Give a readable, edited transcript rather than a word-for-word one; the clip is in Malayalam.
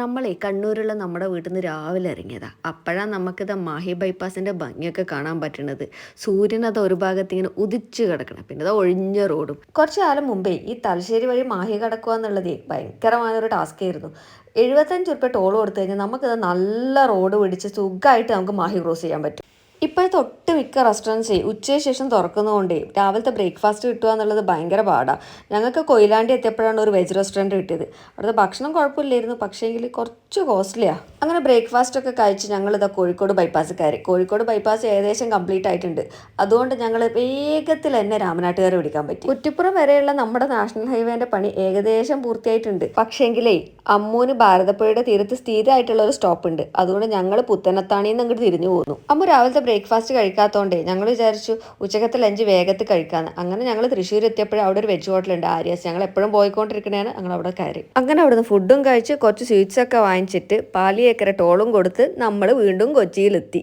നമ്മളെ കണ്ണൂരുള്ള നമ്മുടെ വീട്ടിൽ നിന്ന് രാവിലെ ഇറങ്ങിയതാ. അപ്പോഴാണ് നമുക്കിത് മാഹി ബൈപ്പാസിൻ്റെ ഭംഗിയൊക്കെ കാണാൻ പറ്റുന്നത്. സൂര്യൻ അത് ഒരു ഭാഗത്ത് ഇങ്ങനെ ഉദിച്ചു കിടക്കണം, പിന്നെ അത് ഒഴിഞ്ഞ റോഡും. കുറച്ച് കാലം മുമ്പേ ഈ തലശ്ശേരി വഴി മാഹി കടക്കുക എന്നുള്ളത് ഭയങ്കരമായൊരു ടാസ്ക് ആയിരുന്നു. 75 ഉറുപ്പ്യ ടോൾ കൊടുത്തു കഴിഞ്ഞാൽ നമുക്കിത് നല്ല റോഡ് പിടിച്ച് സുഖമായിട്ട് നമുക്ക് മാഹി ക്രോസ് ചെയ്യാൻ പറ്റും. ഇപ്പോഴത്തെ ഒട്ടുമിക്ക റെസ്റ്റോറൻറ്റ്സേ ഉച്ചയ്ക്ക് ശേഷം തുറക്കുന്നതുകൊണ്ടേ രാവിലത്തെ ബ്രേക്ക്ഫാസ്റ്റ് കിട്ടുക എന്നുള്ളത് ഭയങ്കര പാടാണ്. ഞങ്ങൾക്ക് കൊയിലാണ്ടി എത്തിയപ്പോഴാണ് ഒരു വെജ് റെസ്റ്റോറൻറ്റ് കിട്ടിയത്. അവിടുത്തെ ഭക്ഷണം കുഴപ്പമില്ലായിരുന്നു, പക്ഷേങ്കിൽ കുറച്ച് കോസ്റ്റ്ലിയാണ്. അങ്ങനെ ബ്രേക്ക്ഫാസ്റ്റ് ഒക്കെ കഴിച്ച് ഞങ്ങളിതാ കോഴിക്കോട് ബൈപ്പാസ് കയറി. കോഴിക്കോട് ബൈപ്പാസ് ഏകദേശം കംപ്ലീറ്റ് ആയിട്ടുണ്ട്. അതുകൊണ്ട് ഞങ്ങൾ വേഗത്തിൽ തന്നെ രാമനാട്ടുകാർ പിടിക്കാൻ പറ്റി. കുറ്റിപ്പുറം വരെയുള്ള നമ്മുടെ നാഷണൽ ഹൈവേന്റെ പണി ഏകദേശം പൂർത്തിയായിട്ടുണ്ട്. പക്ഷേങ്കിലേ അമ്മൂന് ഭാരതപ്പുഴയുടെ തീരത്ത് സ്ഥിരമായിട്ടുള്ള ഒരു സ്റ്റോപ്പ് ഉണ്ട്. അതുകൊണ്ട് ഞങ്ങൾ പുത്തനത്താണിന്ന് അങ്ങോട്ട് തിരിഞ്ഞു പോന്നു. അമ്മു രാവിലത്തെ ബ്രേക്ക്ഫാസ്റ്റ് കഴിക്കാത്തതുകൊണ്ടേ ഞങ്ങൾ വിചാരിച്ചു ഉച്ചക്കത്തെ ലഞ്ച് വേഗത്തിൽ കഴിക്കാമെന്ന്. അങ്ങനെ ഞങ്ങൾ തൃശ്ശൂർ എത്തിയപ്പോഴും അവിടെ ഒരു വെജ് ഹോട്ടലുണ്ട്, ആര്യാസ്. ഞങ്ങൾ എപ്പോഴും പോയിക്കൊണ്ടിരിക്കണേന്ന് ഞങ്ങൾ അവിടെ കയറി. അങ്ങനെ അവിടുന്ന് ഫുഡും കഴിച്ച് കുറച്ച് സ്വീറ്റ്സ് ഒക്കെ വാങ്ങിച്ചിട്ട് പാലിയേക്കര ടോളും കൊടുത്ത് നമ്മൾ വീണ്ടും കൊച്ചിയിലെത്തി.